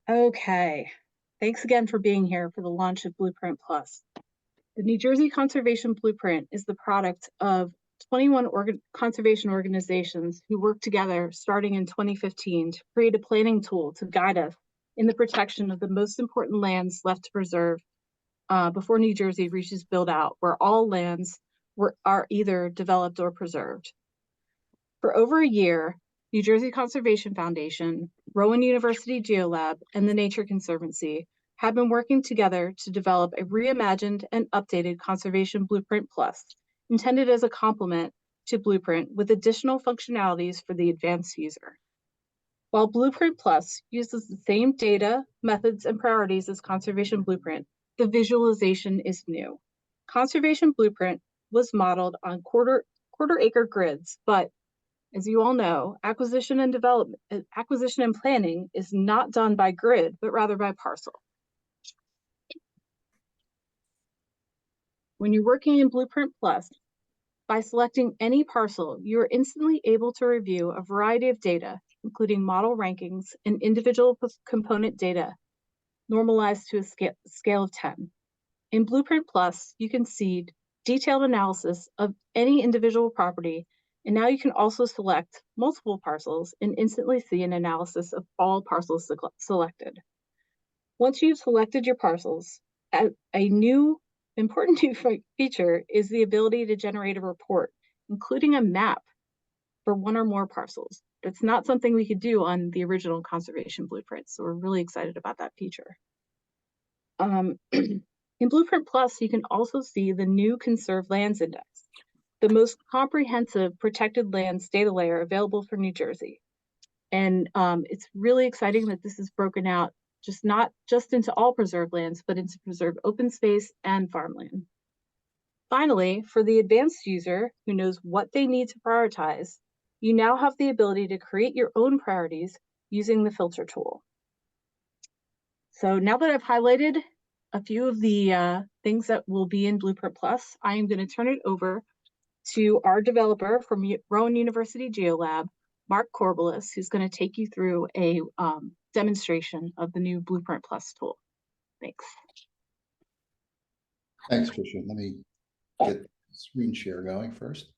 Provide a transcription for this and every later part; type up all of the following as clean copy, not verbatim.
Okay, thanks again for being here for the launch of Blueprint Plus. The New Jersey Conservation Blueprint is the product of 21 conservation organizations who worked together starting in 2015 to create a planning tool to guide us in the protection of the most important lands left to preserve before New Jersey reaches build out, where all lands are either developed or preserved. For over a year, New Jersey Conservation Foundation, Rowan University Geolab, and the Nature Conservancy have been working together to develop a reimagined and updated Conservation Blueprint Plus, intended as a complement to Blueprint with additional functionalities for the advanced user. While Blueprint Plus uses the same data, methods, and priorities as Conservation Blueprint, the visualization is new. Conservation Blueprint was modeled on quarter acre grids, but as you all know, acquisition and planning is not done by grid, but rather by parcel. When you're working in Blueprint Plus, by selecting any parcel, you are instantly able to review a variety of data, including model rankings and individual component data, normalized to a scale of 10. In Blueprint Plus, you can see detailed analysis of any individual property, and now you can also select multiple parcels and instantly see an analysis of all parcels selected. Once you've selected your parcels, a new important new feature is the ability to generate a report, including a map for one or more parcels. That's not something we could do on the original Conservation Blueprint, so we're really excited about that feature. In Blueprint Plus, you can also see the new Conserved Lands Index, the most comprehensive protected lands data layer available for New Jersey. And it's really exciting that this is broken out not just into all preserved lands, but into preserved open space and farmland. Finally, for the advanced user who knows what they need to prioritize, you now have the ability to create your own priorities using the filter tool. So now that I've highlighted a few of the things that will be in Blueprint Plus, I am going to turn it over to our developer from Rowan University Geolab, Mark Corbelis, who's going to take you through a demonstration of the new Blueprint Plus tool. Thanks. Thanks, Tricia. Let me get screen share going first.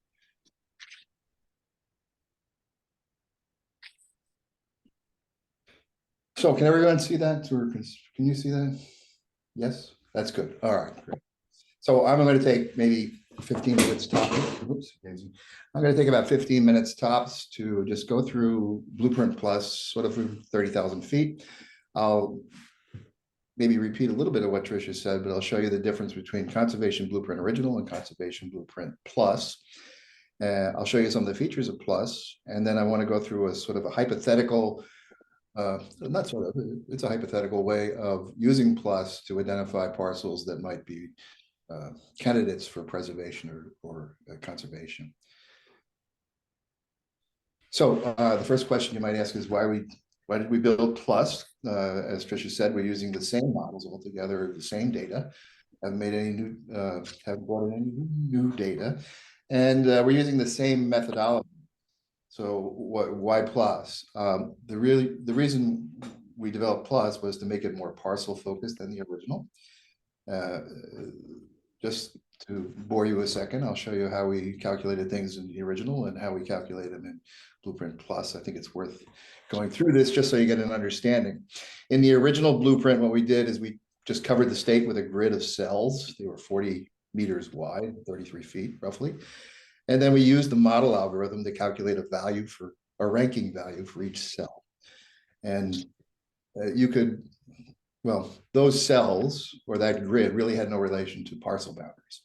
So can everyone see that, or can you see that? Yes, that's good. All right, great. So I'm going to take maybe 15 minutes tops. Oops, I'm going to take about 15 minutes tops to just go through Blueprint Plus, sort of from 30,000 feet. I'll maybe repeat a little bit of what Tricia said, but I'll show you the difference between Conservation Blueprint Original and Conservation Blueprint Plus. I'll show you some of the features of Plus, and then I want to go through a sort of a hypothetical, not sort of, it's a hypothetical way of using Plus to identify parcels that might be candidates for preservation or conservation. So the first question you might ask is why did we build Plus? As Tricia said, we're using the same models altogether, the same data. Haven't made any new, haven't brought in any new data, and we're using the same methodology. So why Plus? The reason we developed Plus was to make it more parcel focused than the original. Just to bore you a second, I'll show you how we calculated things in the original and how we calculate them in Blueprint Plus. I think it's worth going through this just so you get an understanding. In the original Blueprint, what we did is we just covered the state with a grid of cells. They were 40 meters wide, 33 feet roughly. And then we used the model algorithm to calculate a value for a ranking value for each cell. And you could, well, those cells or that grid really had no relation to parcel boundaries.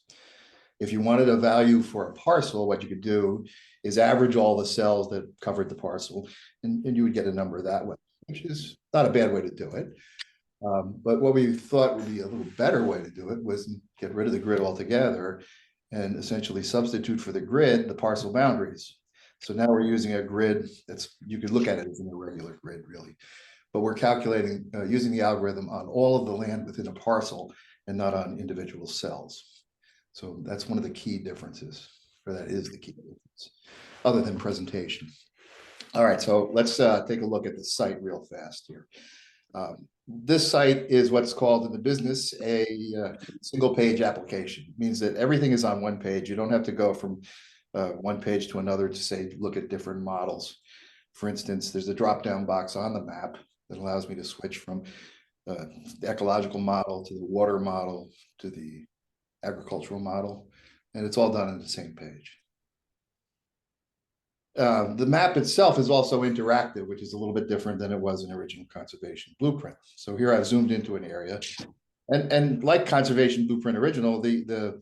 If you wanted a value for a parcel, what you could do is average all the cells that covered the parcel, and you would get a number that way, which is not a bad way to do it. But what we thought would be a little better way to do it was get rid of the grid altogether and essentially substitute for the grid the parcel boundaries. So now we're using a grid that's, you could look at it as an irregular grid really, but we're calculating using the algorithm on all of the land within a parcel and not on individual cells. So that's one of the key differences, or that is the key difference, other than presentation. All right, so let's take a look at the site real fast here. This site is what's called in the business a single page application. It means that everything is on one page. You don't have to go from one page to another to say, look at different models. For instance, there's a drop-down box on the map that allows me to switch from the ecological model to the water model to the agricultural model, and it's all done on the same page. The map itself is also interactive, which is a little bit different than it was in original conservation blueprint. So here I've zoomed into an area, and like conservation blueprint original, the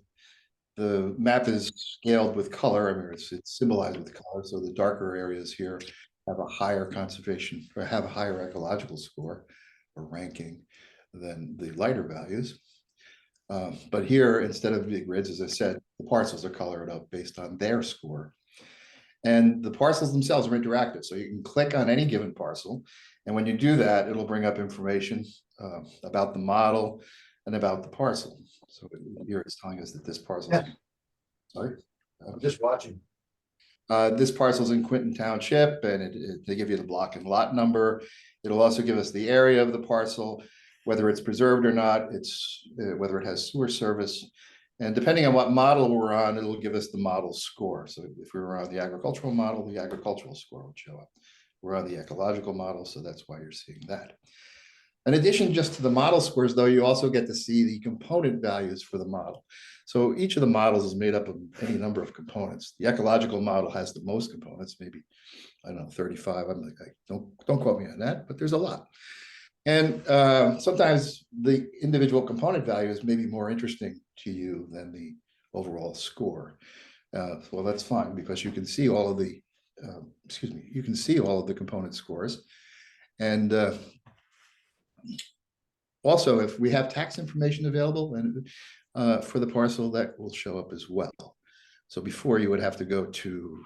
map is scaled with color. I mean, it's symbolized with color. So the darker areas here have a higher conservation or have a higher ecological score or ranking than the lighter values. But here, instead of big grids, as I said, the parcels are colored up based on their score. And the parcels themselves are interactive. So you can click on any given parcel. And when you do that, it'll bring up information about the model and about the parcel. So here it's telling us that this parcel. Yeah. Sorry. I'm just watching. This parcel is in Quinton Township, and they give you the block and lot number. It'll also give us the area of the parcel, whether it's preserved or not, whether it has sewer service. And depending on what model we're on, it'll give us the model score. So if we were on the agricultural model, the agricultural score would show up. We're on the ecological model, so that's why you're seeing that. In addition just to the model scores, though, you also get to see the component values for the model. So each of the models is made up of any number of components. The ecological model has the most components, maybe, I don't know, 35. I'm like, don't quote me on that, but there's a lot. And sometimes the individual component value is maybe more interesting to you than the overall score. Well, that's fine, because you can see all of the, you can see all of the component scores. And also, if we have tax information available and for the parcel, that will show up as well. So before, you would have to go to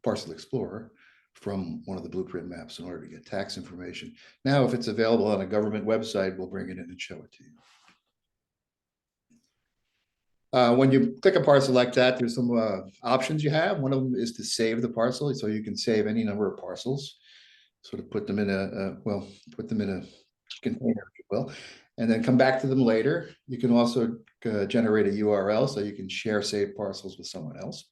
Parcel Explorer from one of the blueprint maps in order to get tax information. Now, if it's available on a government website, we'll bring it in and show it to you. When you click a parcel like that, there's some options you have. One of them is to save the parcel. So you can save any number of parcels, sort of put them in put them in a container, if you will, and then come back to them later. You can also generate a URL so you can share saved parcels with someone else.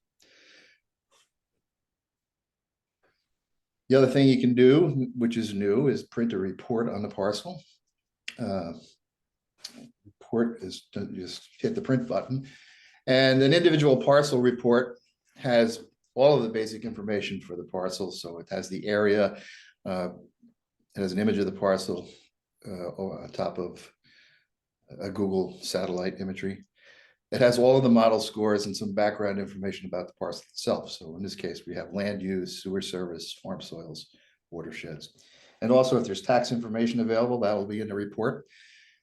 The other thing you can do, which is new, is print a report on the parcel. Report is just hit the print button. And an individual parcel report has all of the basic information for the parcel. So it has the area, it has an image of the parcel on top of a Google satellite imagery. It has all of the model scores and some background information about the parcel itself. So in this case, we have land use, sewer service, farm soils, watersheds. And also, if there's tax information available, that will be in the report.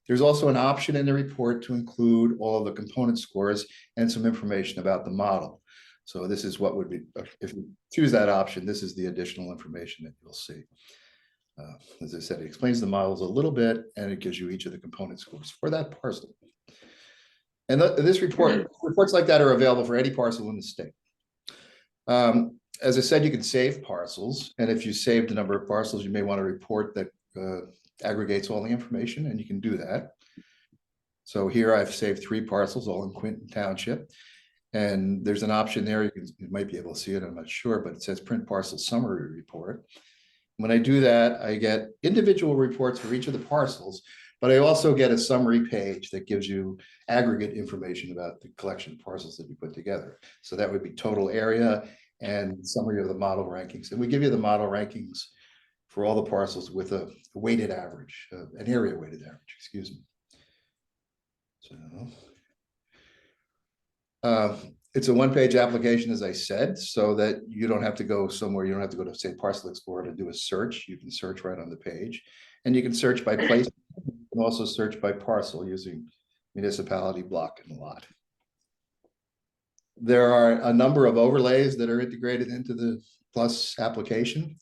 There's also an option in the report to include all of the component scores and some information about the model. So this is what would be, if you choose that option, this is the additional information that you'll see. As I said, it explains the models a little bit, and it gives you each of the component scores for that parcel. And this reports like that are available for any parcel in the state. As I said, you can save parcels. And if you saved a number of parcels, you may want a report that aggregates all the information, and you can do that. So here I've saved 3 parcels, all in Quinton Township. And there's an option there, you might be able to see it, I'm not sure, but it says print parcel summary report. When I do that, I get individual reports for each of the parcels, but I also get a summary page that gives you aggregate information about the collection of parcels that you put together. So that would be total area and summary of the model rankings. And we give you the model rankings for all the parcels with a weighted average, an area weighted average, excuse me. So it's a one-page application, as I said, so that you don't have to go somewhere. You don't have to go to, say, Parcel Explorer to do a search. You can search right on the page, and you can search by place. You can also search by parcel using municipality, block, and lot. There are a number of overlays that are integrated into the Plus application.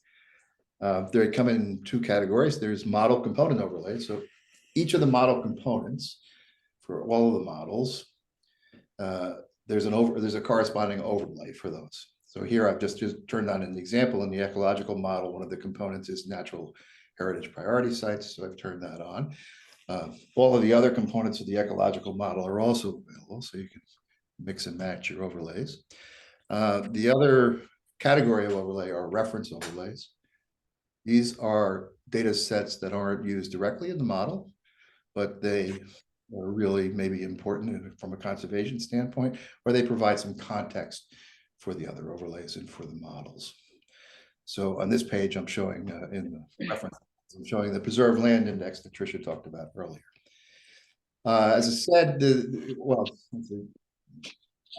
They come in 2 categories. There's model component overlay. So each of the model components for all of the models, there's a corresponding overlay for those. So here I've just turned on an example in the ecological model. One of the components is natural heritage priority sites. So I've turned that on. All of the other components of the ecological model are also available, so you can mix and match your overlays. The other category of overlay are reference overlays. These are data sets that aren't used directly in the model, but they are really maybe important from a conservation standpoint, or they provide some context for the other overlays and for the models. So on this page, I'm showing in the reference, I'm showing the preserved land index that Tricia talked about earlier. As I said,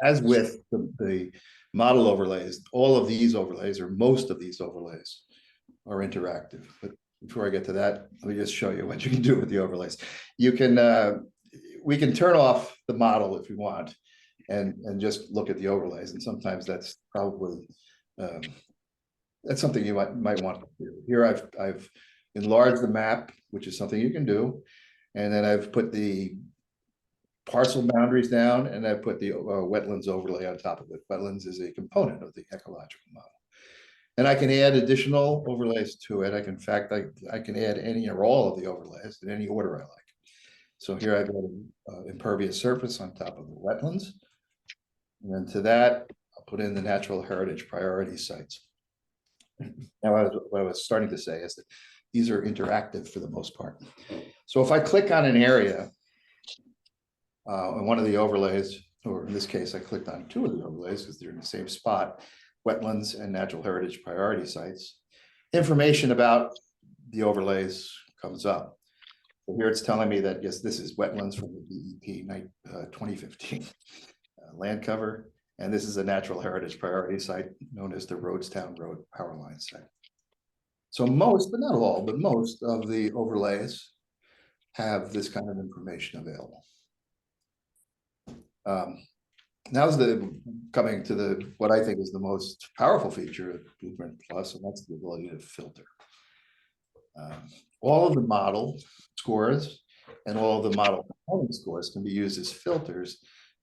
as with the model overlays, all of these overlays, or most of these overlays, are interactive. But before I get to that, let me just show you what you can do with the overlays. You can, we can turn off the model if you want, and just look at the overlays. And sometimes that's probably that's something you might want to do. Here I've enlarged the map, which is something you can do, and then I've put the parcel boundaries down, and I put the wetlands overlay on top of it. Wetlands is a component of the ecological model. And I can add additional overlays to it. In fact, I can add any or all of the overlays in any order I like. So here I've got an impervious surface on top of the wetlands. And then to that, I'll put in the natural heritage priority sites. Now, what I was starting to say is that these are interactive for the most part. So if I click on an area, on one of the overlays, or in this case, I clicked on two of the overlays because they're in the same spot, wetlands and natural heritage priority sites, information about the overlays comes up. So here it's telling me that, yes, this is wetlands from the DEP 2015 land cover, and this is a natural heritage priority site known as the Rhodestown Road Power Line site. So most, but not all, but most of the overlays have this kind of information available. Now's coming to what I think is the most powerful feature of Blueprint Plus, and that's the ability to filter. All of the model scores and all of the model component scores can be used as filters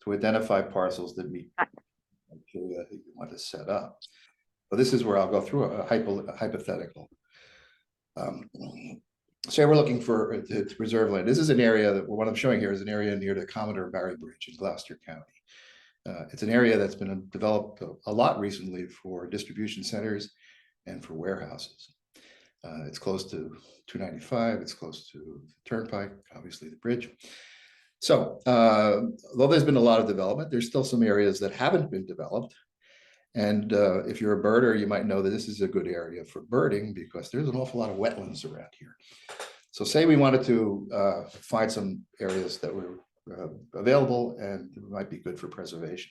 to identify parcels that meet criteria that you want to set up. So this is where I'll go through a hypothetical. Say we're looking for to preserve land. This is an area that what I'm showing here is an area near the Commodore Barry Bridge in Gloucester County. It's an area that's been developed a lot recently for distribution centers and for warehouses. It's close to 295. It's close to the Turnpike, obviously the bridge. So although there's been a lot of development, there's still some areas that haven't been developed. And if you're a birder, you might know that this is a good area for birding because there's an awful lot of wetlands around here. So say we wanted to find some areas that were available and might be good for preservation.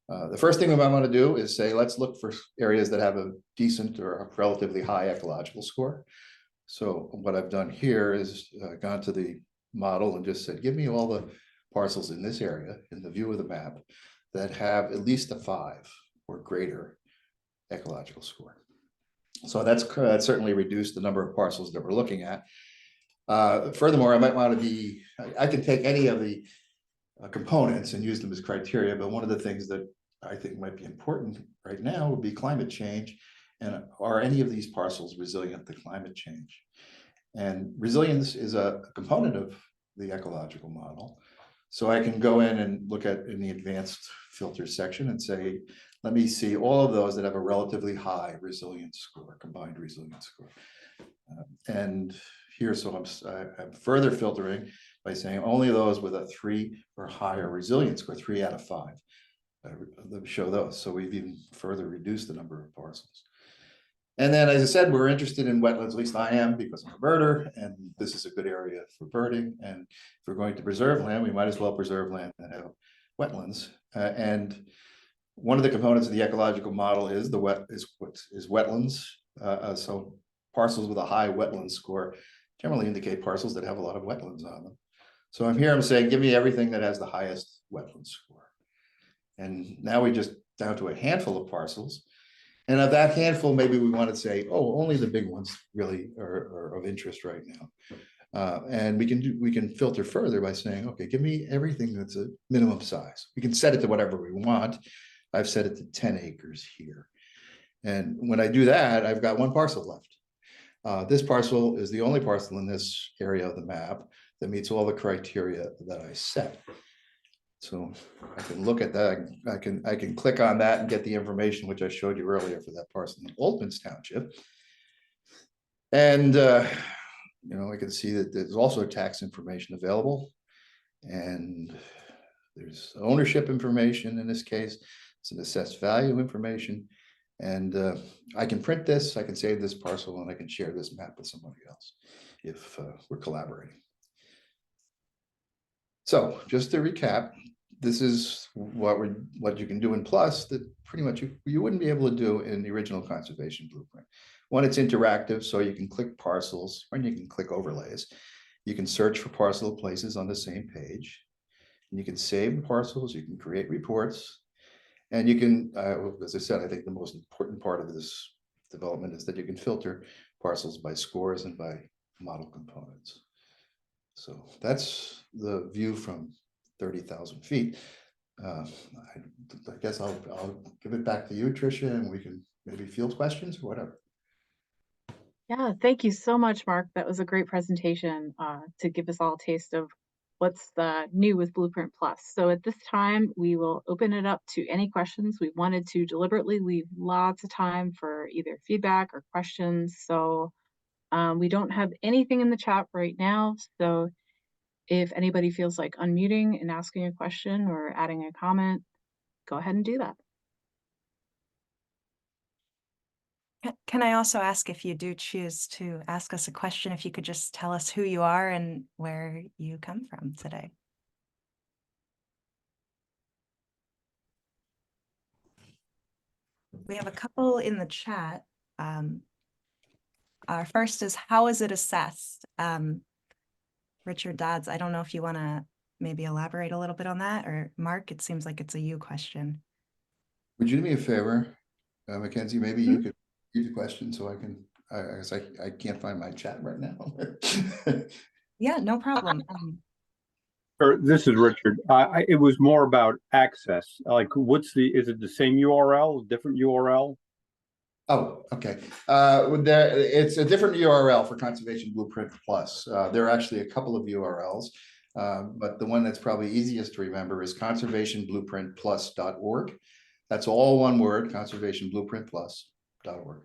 The first thing we might want to do is say, let's look for areas that have a decent or a relatively high ecological score. So what I've done here is gone to the model and just said, give me all the parcels in this area in the view of the map that have at least a 5 or greater ecological score. So that's certainly reduced the number of parcels that we're looking at. Furthermore, I might want to I can take any of the components and use them as criteria, but one of the things that I think might be important right now would be climate change. And are any of these parcels resilient to climate change? And resilience is a component of the ecological model. So I can go in and look at in the advanced filter section and say, let me see all of those that have a relatively high resilience score, combined resilience score. And here, so I'm further filtering by saying only those with a 3 or higher resilience score, 3 out of 5. Let me show those. So we've even further reduced the number of parcels. And then, as I said, we're interested in wetlands, at least I am, because I'm a birder, and this is a good area for birding. And if we're going to preserve land, we might as well preserve land that have wetlands. And one of the components of the ecological model is wetlands. So parcels with a high wetland score generally indicate parcels that have a lot of wetlands on them. So I'm saying, give me everything that has the highest wetland score. And now we just down to a handful of parcels. And of that handful, maybe we want to say, oh, only the big ones really are of interest right now. And we can filter further by saying, okay, give me everything that's a minimum size. We can set it to whatever we want. I've set it to 10 acres here. And when I do that, I've got one parcel left. This parcel is the only parcel in this area of the map that meets all the criteria that I set. So I can look at that. I can click on that and get the information which I showed you earlier for that parcel in Oldman's Township. And I can see that there's also tax information available, and there's ownership information in this case. It's an assessed value information, and I can print this, I can save this parcel, and I can share this map with somebody else if we're collaborating. So just to recap, this is what you can do in Plus that pretty much you wouldn't be able to do in the original conservation blueprint. One, it's interactive, so you can click parcels and you can click overlays. You can search for parcel places on the same page. And you can save parcels, you can create reports, and you can, as I said, I think the most important part of this development is that you can filter parcels by scores and by model components. So that's the view from 30,000 feet. I guess I'll give it back to you, Tricia, and we can maybe field questions or whatever. Yeah, thank you so much, Mark. That was a great presentation to give us all a taste of what's new with Blueprint Plus. So at this time, we will open it up to any questions. We wanted to deliberately leave lots of time for either feedback or questions. So we don't have anything in the chat right now. So if anybody feels like unmuting and asking a question or adding a comment, go ahead and do that. Can I also ask, if you do choose to ask us a question, if you could just tell us who you are and where you come from today? We have a couple in the chat. Our first is, how is it assessed? Richard Dodds, I don't know if you want to maybe elaborate a little bit on that, or Mark, it seems like it's a you question. Would you do me a favor, Mackenzie? Maybe you could read the question so I can. I guess I can't find my chat right now. Yeah, no problem. This is Richard. It was more about access. Like, is it the same URL, different URL? Oh, okay. It's a different URL for Conservation Blueprint Plus. There are actually a couple of URLs, but the one that's probably easiest to remember is conservationblueprintplus.org. That's all one word, conservationblueprintplus.org.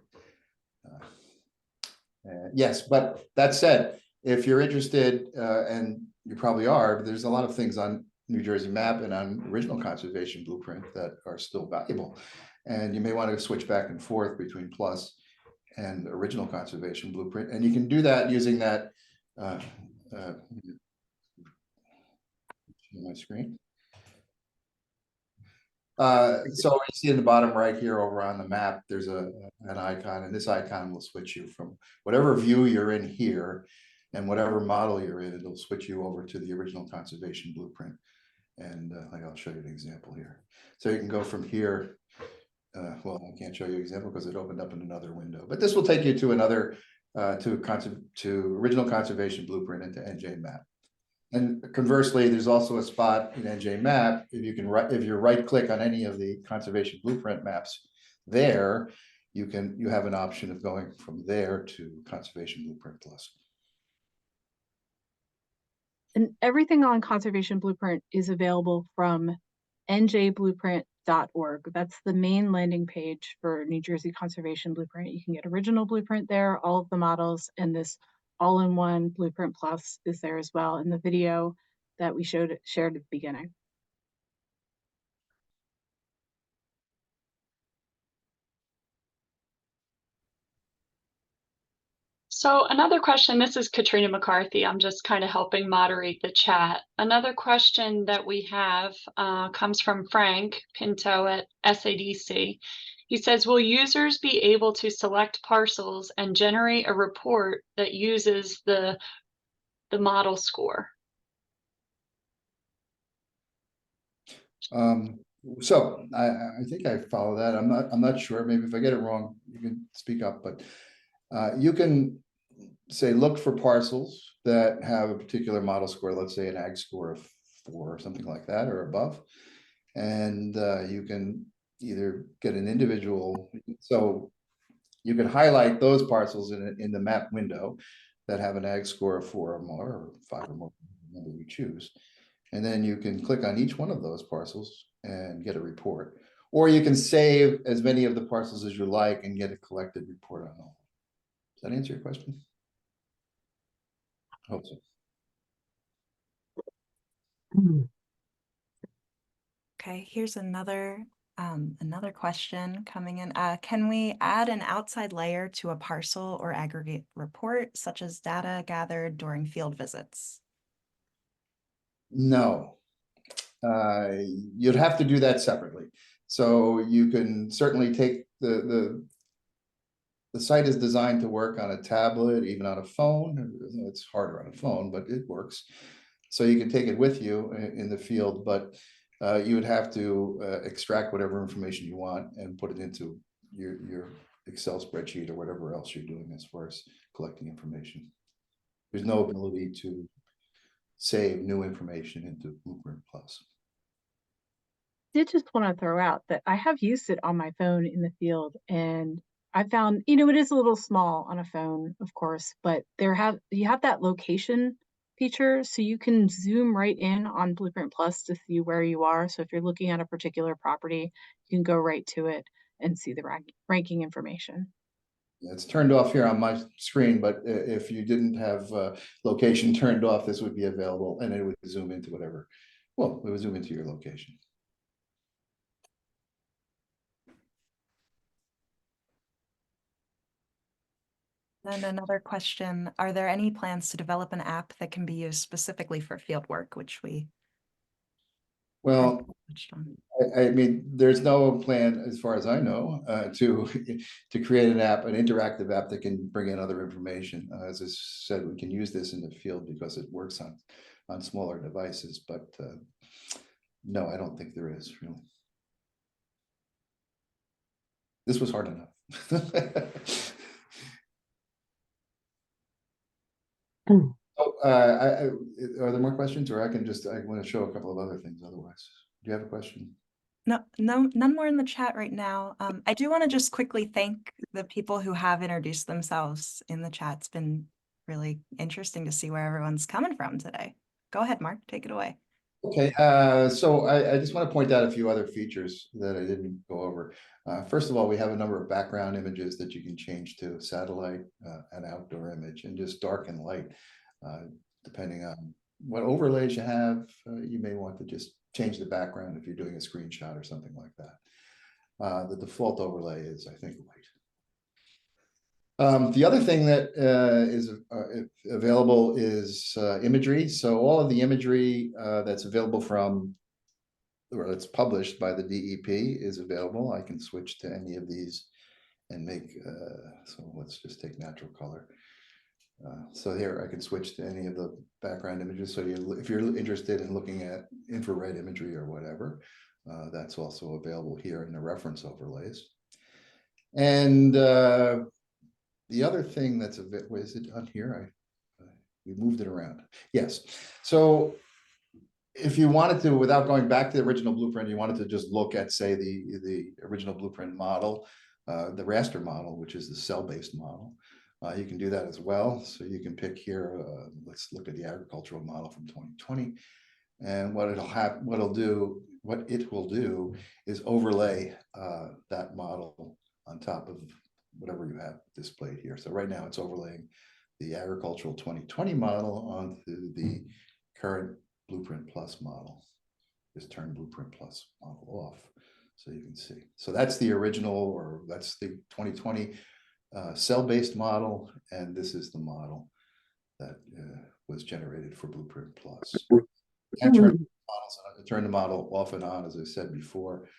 Yes, but that said, if you're interested, and you probably are, there's a lot of things on New Jersey Map and on original Conservation Blueprint that are still valuable. And you may want to switch back and forth between Plus and original Conservation Blueprint. And you can do that using that, my screen. So you see in the bottom right here over on the map, there's an icon, and this icon will switch you from whatever view you're in here and whatever model you're in, it'll switch you over to the original Conservation Blueprint. And I'll show you an example here. So you can go from here. Well, I can't show you an example because it opened up in another window, but this will take you to another, to original Conservation Blueprint into NJMAP. And conversely, there's also a spot in NJMAP, if you right click on any of the Conservation Blueprint maps there, you have an option of going from there to Conservation Blueprint Plus. And everything on Conservation Blueprint is available from njblueprint.org. That's the main landing page for New Jersey Conservation Blueprint. You can get original Blueprint there, all of the models, and this all-in-one Blueprint Plus is there as well in the video that we shared at the beginning. So another question, this is Katrina McCarthy. I'm just kind of helping moderate the chat. Another question that we have comes from Frank Pinto at SADC. He says, will users be able to select parcels and generate a report that uses the model score? So I think I follow that. I'm not sure. Maybe if I get it wrong, you can speak up, but you can say, look for parcels that have a particular model score, let's say an ag score of 4 or something like that or above. And you can either get an individual, so you can highlight those parcels in the map window that have an ag score of 4 or more, or 5 or more, whatever you choose. And then you can click on each one of those parcels and get a report. Or you can save as many of the parcels as you like and get a collected report on all. Does that answer your question? I hope so. Okay, here's another question coming in. Can we add an outside layer to a parcel or aggregate report, such as data gathered during field visits? No. You'd have to do that separately. So you can certainly take the site is designed to work on a tablet, even on a phone. It's harder on a phone, but it works. So you can take it with you in the field, but you would have to extract whatever information you want and put it into your Excel spreadsheet or whatever else you're doing as far as collecting information. There's no ability to save new information into Blueprint Plus. Did just want to throw out that I have used it on my phone in the field, and I found, you know, it is a little small on a phone, of course, but you have that location feature, so you can zoom right in on Blueprint Plus to see where you are. So if you're looking at a particular property, you can go right to it and see the ranking information. It's turned off here on my screen, but if you didn't have location turned off, this would be available and it would zoom into whatever. Well, it would zoom into your location. Then another question, are there any plans to develop an app that can be used specifically for field work, which we Well, touched on? I mean, there's no plan, as far as I know, to create an app, an interactive app that can bring in other information. As I said, we can use this in the field because it works on smaller devices, but no, I don't think there is really. This was hard enough. Oh, are there more questions, or I want to show a couple of other things otherwise. Do you have a question? No, none more in the chat right now. I do want to just quickly thank the people who have introduced themselves in the chat. It's been really interesting to see where everyone's coming from today. Go ahead, Mark, take it away. Okay, so I just want to point out a few other features that I didn't go over. First of all, we have a number of background images that you can change to satellite, an outdoor image, and just dark and light. Depending on what overlays you have, you may want to just change the background if you're doing a screenshot or something like that. The default overlay is, I think, white. The other thing that is available is imagery. So all of the imagery that's available from, or that's published by the DEP is available. I can switch to any of these and make, so let's just take natural color. So here I can switch to any of the background images. So if you're interested in looking at infrared imagery or whatever, that's also available here in the reference overlays. And the other thing that's a bit, is it on here? We moved it around. Yes. So if you wanted to, without going back to the original blueprint, you wanted to just look at, say, the original blueprint model, the raster model, which is the cell-based model. You can do that as well. So you can pick here, let's look at the agricultural model from 2020. And what it will do is overlay that model on top of whatever you have displayed here. So right now it's overlaying the agricultural 2020 model onto the current Blueprint Plus model. Just turn Blueprint Plus model off so you can see. So that's the original, or that's the 2020 cell-based model, and this is the model that was generated for Blueprint Plus. And turn the model off and on, as I said before.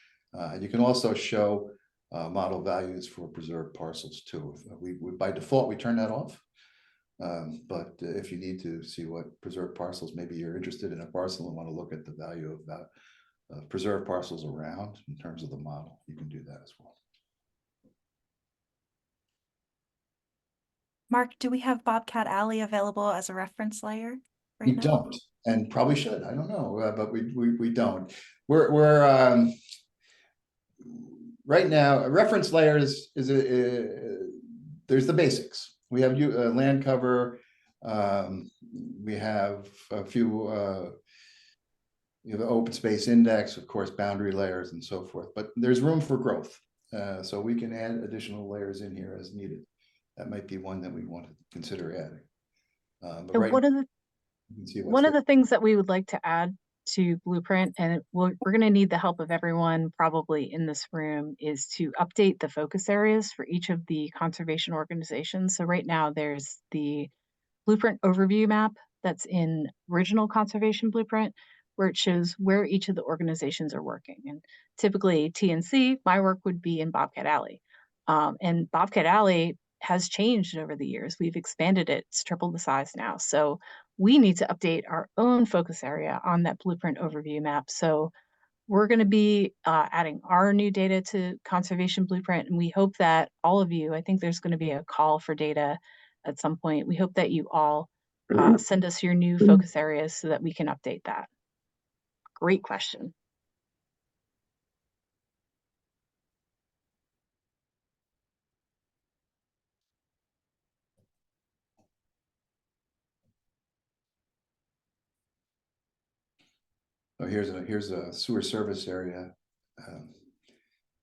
You can also show model values for preserved parcels too. We by default we turn that off, but if you need to see what preserved parcels, maybe you're interested in a parcel and want to look at the value of that preserved parcels around in terms of the model, you can do that as well. Mark, do we have Bobcat Alley available as a reference layer? We don't, and probably should. I don't know, but we don't. right now, a reference layer is there's the basics. We have land cover. We have a few, you have the open space index, of course, boundary layers and so forth, but there's room for growth. So we can add additional layers in here as needed. That might be one that we want to consider adding. But And right one now, of the you can see what's one of there. the things that we would like to add to Blueprint, and we're going to need the help of everyone probably in this room, is to update the focus areas for each of the conservation organizations. So right now there's the Blueprint overview map that's in original conservation Blueprint, where it shows where each of the organizations are working. And typically TNC, my work would be in Bobcat Alley. And Bobcat Alley has changed over the years. We've expanded it, it's tripled the size now. So we need to update our own focus area on that Blueprint overview map. So we're going to be adding our new data to Conservation Blueprint, and we hope that all of you, I think there's going to be a call for data at some point. We hope that you all send us your new focus areas so that we can update that. Great question. So here's a sewer service area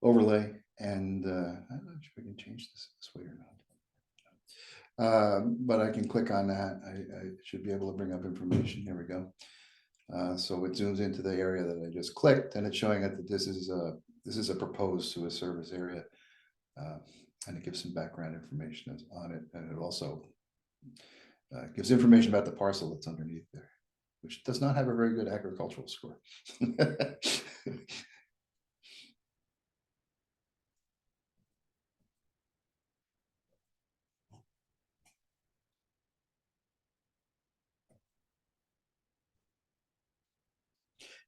overlay, and I'm not sure if I can change this way or not. But I can click on that. I should be able to bring up information. Here we go. So it zooms into the area that I just clicked, and it's showing it that this is a proposed sewer service area, and it gives some background information on it, and it also gives information about the parcel that's underneath there, which does not have a very good agricultural score.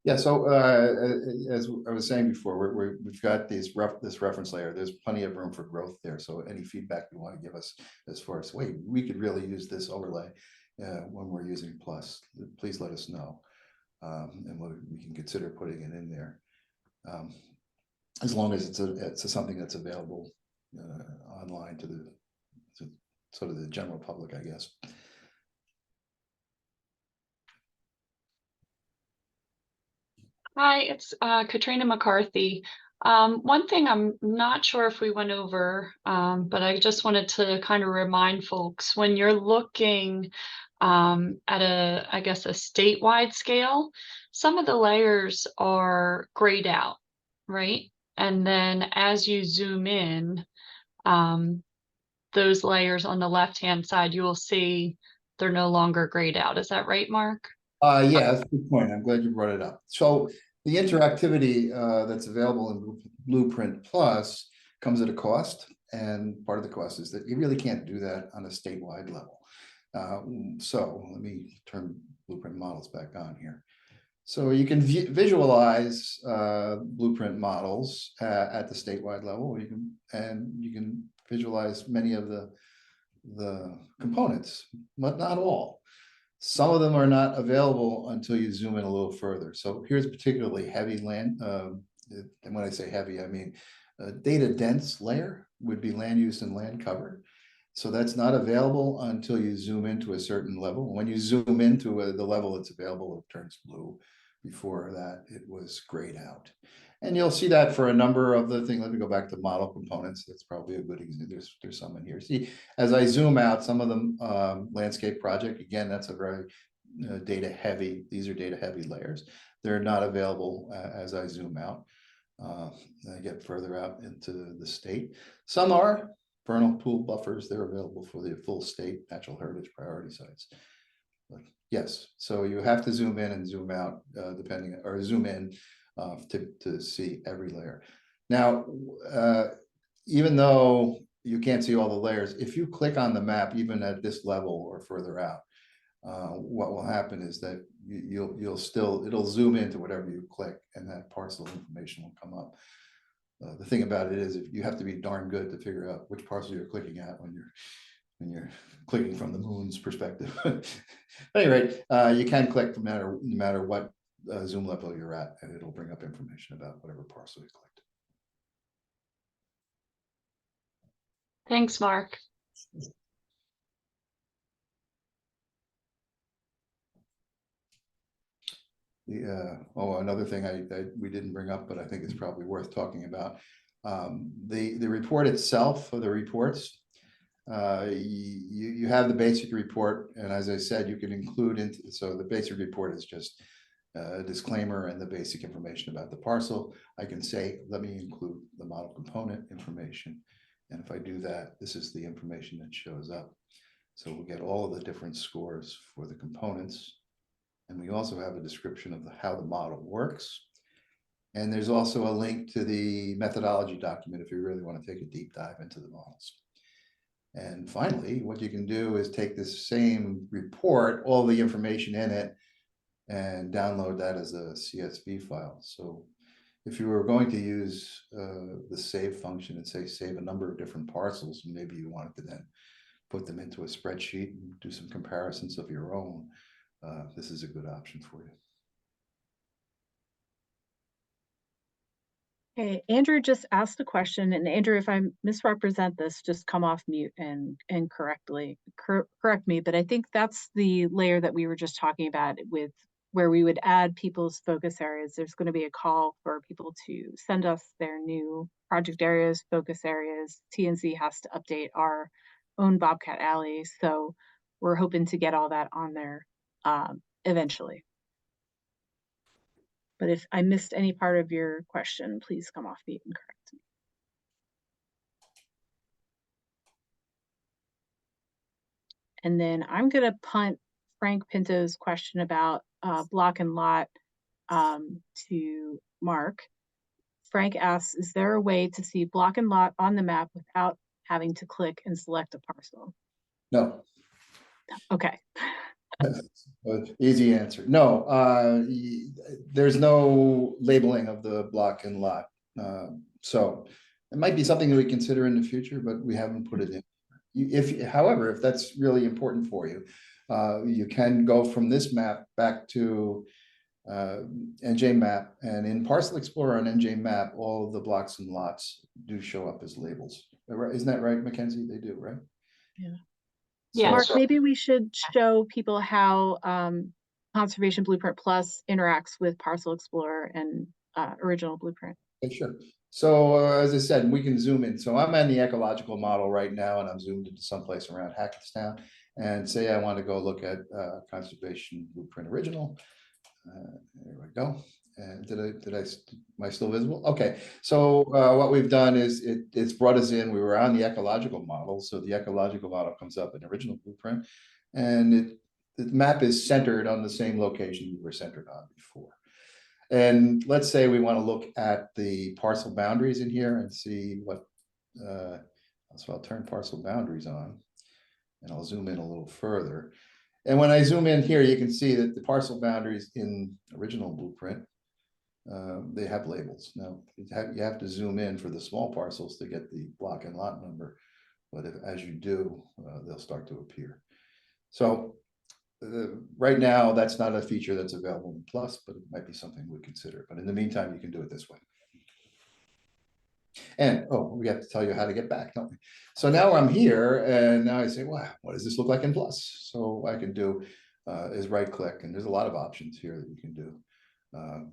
Yeah, so as I was saying before, we've got this reference layer. There's plenty of room for growth there. So any feedback you want to give us as far as, wait, we could really use this overlay when we're using Plus, please let us know. And we can consider putting it in there. As long as it's something that's available online to sort of the general public, I guess. Hi, it's Katrina McCarthy. One thing I'm not sure if we went over, but I just wanted to kind of remind folks, when you're looking at I guess, a statewide scale, some of the layers are grayed out, right? And then as you zoom in, those layers on the left-hand side, you will see they're no longer grayed out. Is that right, Mark? Yeah, that's a good point. I'm glad you brought it up. So the interactivity that's available in Blueprint Plus comes at a cost, and part of the cost is that you really can't do that on a statewide level. So let me turn Blueprint models back on here. So you can visualize Blueprint models at the statewide level. You can visualize many of the components, but not all. Some of them are not available until you zoom in a little further. So here's particularly heavy land. And when I say heavy, I mean data dense layer would be land use and land cover. So that's not available until you zoom into a certain level. When you zoom into the level that's available, it turns blue. Before that, it was grayed out. And you'll see that for a number of the things. Let me go back to model components. That's probably a good example. There's some in here. See, as I zoom out, some of them landscape project, again, that's a very data heavy. These are data heavy layers. They're not available as I zoom out. I get further out into the state. Some are vernal pool buffers. They're available for the full state natural heritage priority sites. But yes, so you have to zoom in and zoom out depending, or zoom in to see every layer. Now, even though you can't see all the layers, if you click on the map, even at this level or further out, what will happen is that it'll zoom into whatever you click, and that parcel information will come up. The thing about it is, if you have to be darn good to figure out which parcel you're clicking at when you're clicking from the moon's perspective. At any rate, you can click no matter what zoom level you're at, and it'll bring up information about whatever parcel you clicked. Thanks, Mark. Another thing we didn't bring up, but I think it's probably worth talking about. The report itself, or the reports, you have the basic report, and as I said, you can include into, so the basic report is just a disclaimer and the basic information about the parcel. I can say, let me include the model component information. And if I do that, this is the information that shows up. So we'll get all of the different scores for the components. And we also have a description of how the model works. And there's also a link to the methodology document if you really want to take a deep dive into the models. And finally, what you can do is take this same report, all the information in it, and download that as a CSV file. So if you were going to use the save function and say save a number of different parcels, maybe you wanted to then put them into a spreadsheet and do some comparisons of your own, this is a good option for you. Okay, Andrew just asked a question, and Andrew, if I misrepresent this, just come off mute and correct me. But I think that's the layer that we were just talking about, with where we would add people's focus areas. There's going to be a call for people to send us their new project areas, focus areas. TNC has to update our own Bobcat Alley, so we're hoping to get all that on there eventually. But if I missed any part of your question, please come off mute and correct me. And then I'm going to punt Frank Pinto's question about block and lot to Mark. Frank asks, is there a way to see block and lot on the map without having to click and select a parcel? No. Okay. Easy answer. No, there's no labeling of the block and lot. So it might be something that we consider in the future, but we haven't put it in. However, if that's really important for you, you can go from this map back to NJMAP, and in Parcel Explorer on NJMAP, all of the blocks and lots do show up as labels. Isn't that right, Mackenzie? They do, right? Yeah. Yeah. Mark, maybe we should show people how Conservation Blueprint Plus interacts with Parcel Explorer and Original Blueprint. Okay, sure. So as I said, we can zoom in. So I'm on the ecological model right now, and I'm zoomed into someplace around Hackettstown. And say I want to go look at Conservation Blueprint Original. There we go. And am I still visible? Okay. So what we've done is it's brought us in. We were on the ecological model. So the ecological model comes up in Original Blueprint, and the map is centered on the same location we were centered on before. And let's say we want to look at the parcel boundaries in here and see what, so I'll turn parcel boundaries on, and I'll zoom in a little further. And when I zoom in here, you can see that the parcel boundaries in Original Blueprint, they have labels. Now, you have to zoom in for the small parcels to get the block and lot number, but as you do, they'll start to appear. So right now, that's not a feature that's available in Plus, but it might be something we consider. But in the meantime, you can do it this way. And we have to tell you how to get back, don't we? So now I'm here, and now I say, wow, what does this look like in Plus? So I can do is right click, and there's a lot of options here that you can do.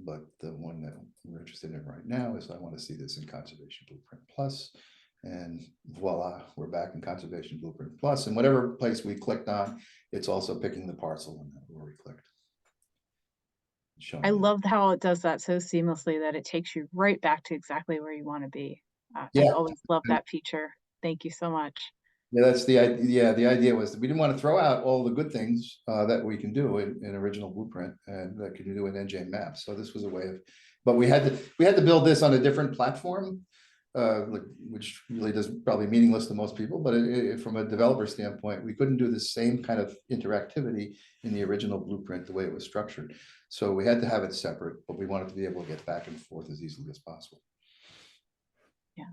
But the one that we're interested in right now is I want to see this in Conservation Blueprint Plus. And voila, we're back in Conservation Blueprint Plus. And whatever place we clicked on, it's also picking the parcel where we clicked. I love how it does that so seamlessly that it takes you right back to exactly where you want to be. Yeah. I always love that feature. Thank you so much. Yeah, that's the idea. Yeah, the idea was that we didn't want to throw out all the good things that we can do in Original Blueprint and that can do in NJMAP. So this was a way of, but we had to build this on a different platform, which really does probably meaningless to most people. But from a developer standpoint, we couldn't do the same kind of interactivity in the Original Blueprint the way it was structured. So we had to have it separate, but we wanted to be able to get back and forth as easily as possible. Yeah.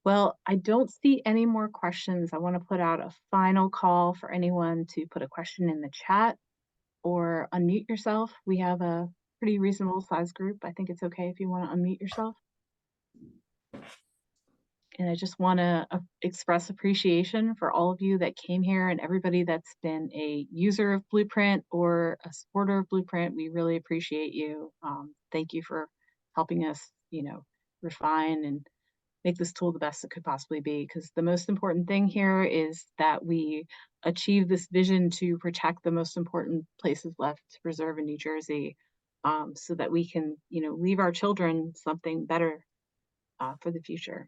Well, I don't see any more questions. I want to put out a final call for anyone to put a question in the chat or unmute yourself. We have a pretty reasonable size group. I think it's okay if you want to unmute yourself. And I just want to express appreciation for all of you that came here and everybody that's been a user of Blueprint or a supporter of Blueprint. We really appreciate you. Thank you for helping us, refine and make this tool the best it could possibly be. Because the most important thing here is that we achieve this vision to protect the most important places left to preserve in New Jersey, so that we can, leave our children something better for the future.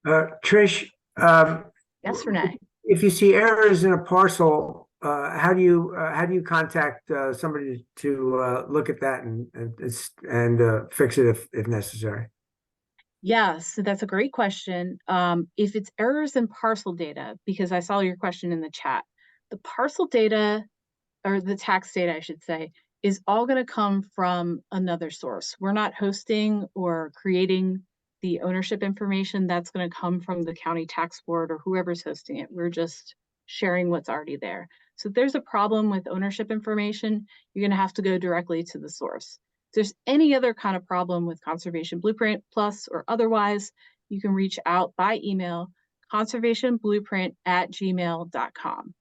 Trish, Yes, Renee. if you see errors in a parcel, how do you contact somebody to look at that and fix it if necessary? Yeah, so that's a great question. If it's errors in parcel data, because I saw your question in the chat, the parcel data, or the tax data, I should say, is all going to come from another source. We're not hosting or creating the ownership information. That's going to come from the county tax board or whoever's hosting it. We're just sharing what's already there. So if there's a problem with ownership information, you're going to have to go directly to the source. If there's any other kind of problem with Conservation Blueprint Plus or otherwise, you can reach out by email, conservationblueprint@gmail.com.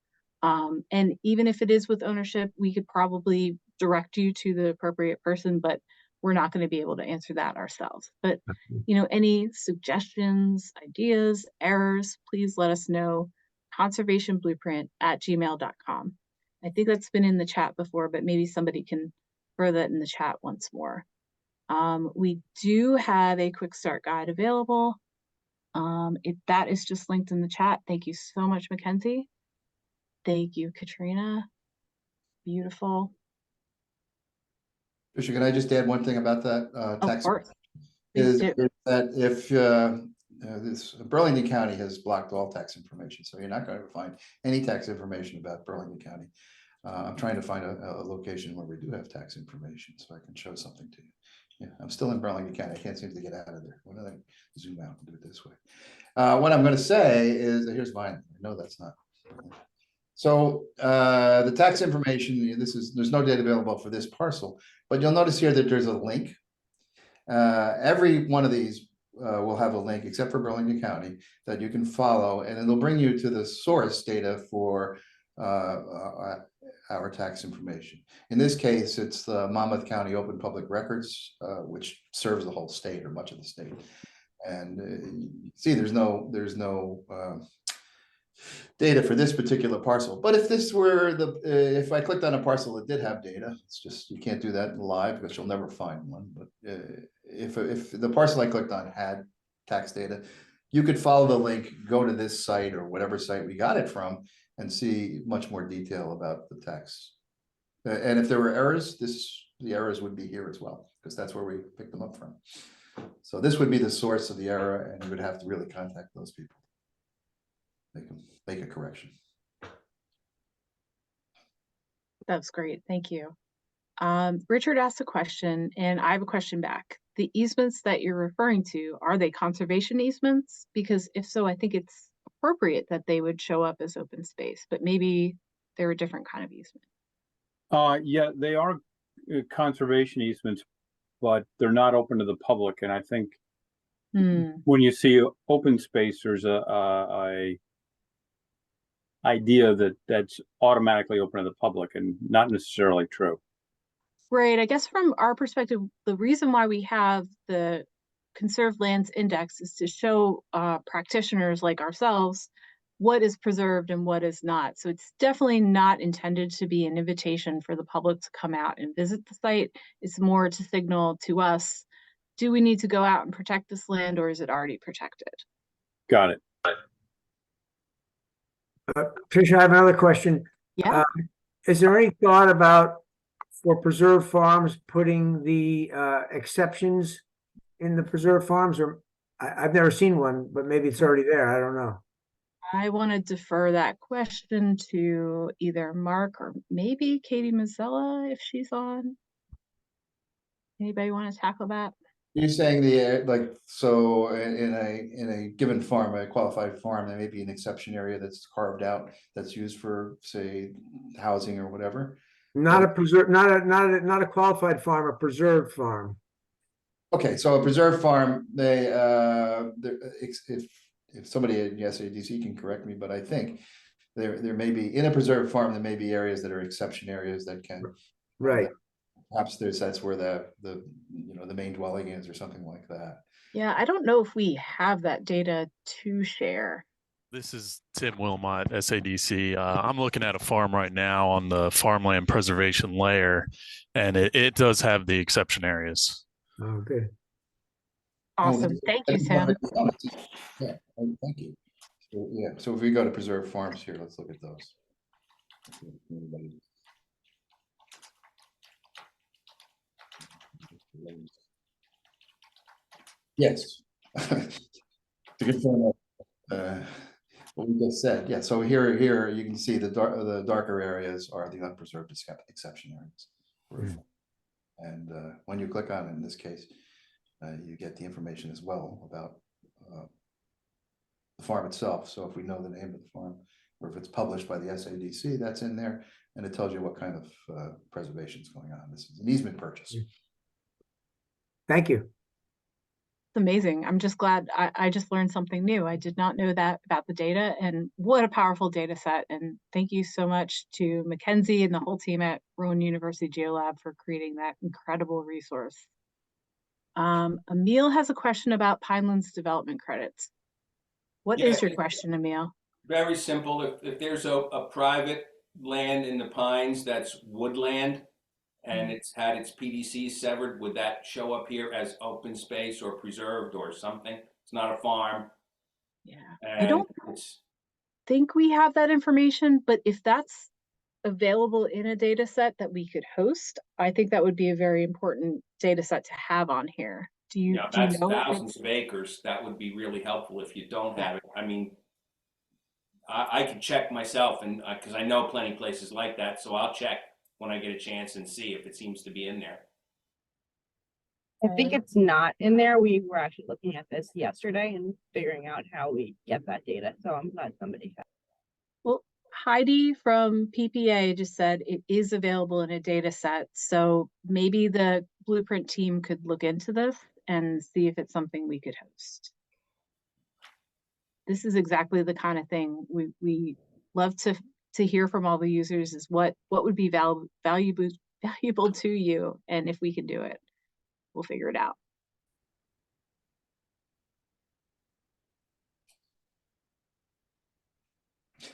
And even if it is with ownership, we could probably direct you to the appropriate person, but we're not going to be able to answer that ourselves. But, any suggestions, ideas, errors, please let us know. conservationblueprint@gmail.com. I think that's been in the chat before, but maybe somebody can throw that in the chat once more. We do have a quick start guide available. That is just linked in the chat. Thank you so much, Mackenzie. Thank you, Katrina. Beautiful. Tricia, can I just add one thing about that? Of Tax course. Please is do. that if this Burlington County has blocked all tax information, so you're not going to find any tax information about Burlington County. I'm trying to find a location where we do have tax information so I can show something to you. Yeah, I'm still in Burlington County. I can't seem to get out of there. Why don't I zoom out and do it this way? What I'm going to say is, here's Vine. No, that's not. So the tax information, there's no data available for this parcel, but you'll notice here that there's a link. Every one of these will have a link, except for Burlington County, that you can follow, and it'll bring you to the source data for our tax information. In this case, it's the Monmouth County Open Public Records, which serves the whole state or much of the state. And see, there's no data for this particular parcel. But if this were if I clicked on a parcel that did have data, it's just, you can't do that live because you'll never find one. But if the parcel I clicked on had tax data, you could follow the link, go to this site or whatever site we got it from, and see much more detail about the tax. And if there were errors, the errors would be here as well, because that's where we picked them up from. So this would be the source of the error, and you would have to really contact those people. They can make a correction. That's great. Thank you. Richard asked a question, and I have a question back. The easements that you're referring to, are they conservation easements? Because if so, I think it's appropriate that they would show up as open space, but maybe they're a different kind of easement. Yeah, they are conservation easements, but they're not open to the public. And I think when you see open space, there's a idea that's automatically open to the public, and not necessarily true. Right. I guess from our perspective, the reason why we have the Conserved Lands Index is to show practitioners like ourselves what is preserved and what is not. So it's definitely not intended to be an invitation for the public to come out and visit the site. It's more to signal to us, do we need to go out and protect this land, or is it already protected? Got it. Tricia, I have another question. Yeah. Is there any thought about, for preserved farms, putting the exceptions in the preserved farms? Or I've never seen one, but maybe it's already there. I don't know. I want to defer that question to either Mark or maybe Katie Mazzella if she's on. Anybody want to tackle that? You're saying so in a given farm, a qualified farm, there may be an exception area that's carved out that's used for, say, housing or whatever. Not a qualified farm, a preserved farm. Okay, so a preserved farm, if if somebody at the SADC can correct me, but I think there may be, in a preserved farm, there may be areas that are exception areas that can. Right. Perhaps that's where the main dwelling is or something like that. Yeah, I don't know if we have that data to share. This is Tim Wilmot, SADC. I'm looking at a farm right now on the farmland preservation layer, and it does have the exception areas. Oh, good. Awesome. Thank you, Tim. Yeah, thank you. So, yeah, so if we go to preserved farms here, let's look at those. Yes. To confirm what we just said, yeah. So here you can see the darker areas are the unpreserved exception areas. And when you click on it, in this case, you get the information as well about the farm itself. So if we know the name of the farm, or if it's published by the SADC, that's in there, and it tells you what kind of preservation is going on. This is an easement purchase. Thank you. It's amazing. I'm just glad I just learned something new. I did not know that about the data, and what a powerful data set. And thank you so much to Mackenzie and the whole team at Rowan University GeoLab for creating that incredible resource. Emil has a question about Pinelands development credits. What is your question, Emil? Very simple. If there's a private land in the Pines that's woodland and it's had its PDC severed, would that show up here as open space or preserved or something? It's not a farm. Yeah, I don't It's think we have that information, but if that's available in a data set that we could host, I think that would be a very important data set to have on here. Do you that's know? thousands of acres. That would be really helpful if you don't have it. I mean, I can check myself, and because I know plenty of places like that, so I'll check when I get a chance and see if it seems to be in there. I think it's not in there. We were actually looking at this yesterday and figuring out how we get that data. So I'm glad somebody has. Well, Heidi from PPA just said it is available in a data set. So maybe the Blueprint team could look into this and see if it's something we could host. This is exactly the kind of thing we love to hear from all the users, is what would be valuable to you, and if we can do it, we'll figure it out.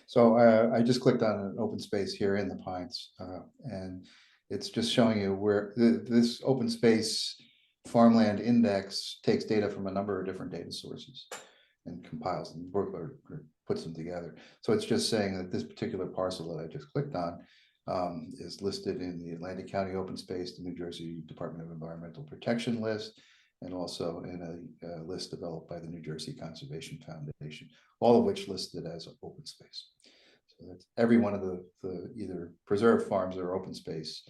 So I just clicked on an open space here in the Pines, and it's just showing you where this open space farmland index takes data from a number of different data sources and compiles them or puts them together. So it's just saying that this particular parcel that I just clicked on is listed in the Atlantic County Open Space, the New Jersey Department of Environmental Protection list, and also in a list developed by the New Jersey Conservation Foundation, all of which listed as open space. So that's every one of the either preserved farms or open space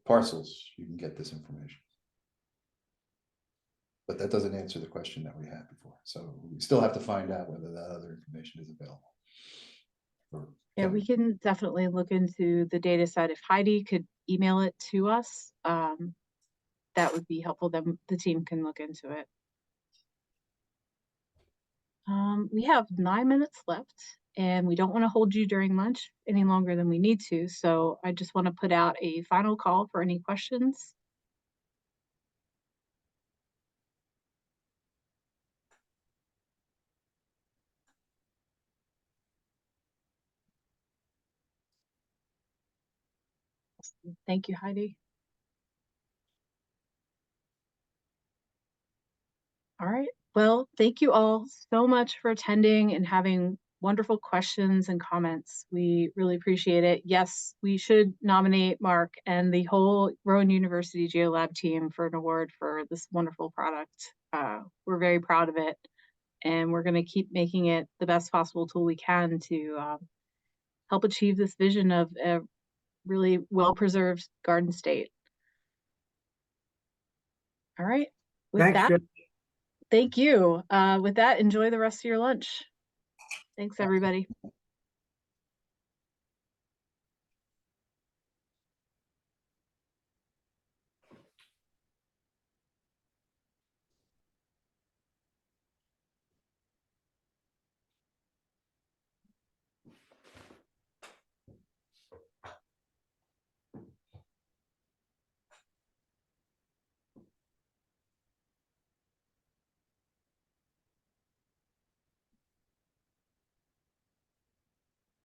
parcels, you can get this information. But that doesn't answer the question that we had before. So we still have to find out whether that other information is available. Yeah, we can definitely look into the data set. If Heidi could email it to us, that would be helpful. Then the team can look into it. We have 9 minutes left, and we don't want to hold you during lunch any longer than we need to. So I just want to put out a final call for any questions. Thank you, Heidi. All right. Well, thank you all so much for attending and having wonderful questions and comments. We really appreciate it. Yes, we should nominate Mark and the whole Rowan University GeoLab team for an award for this wonderful product. We're very proud of it, and we're going to keep making it the best possible tool we can to help achieve this vision of a really well-preserved garden state. All right. With Thanks, that, Jeff. thank you. With that, enjoy the rest of your lunch. Thanks, everybody.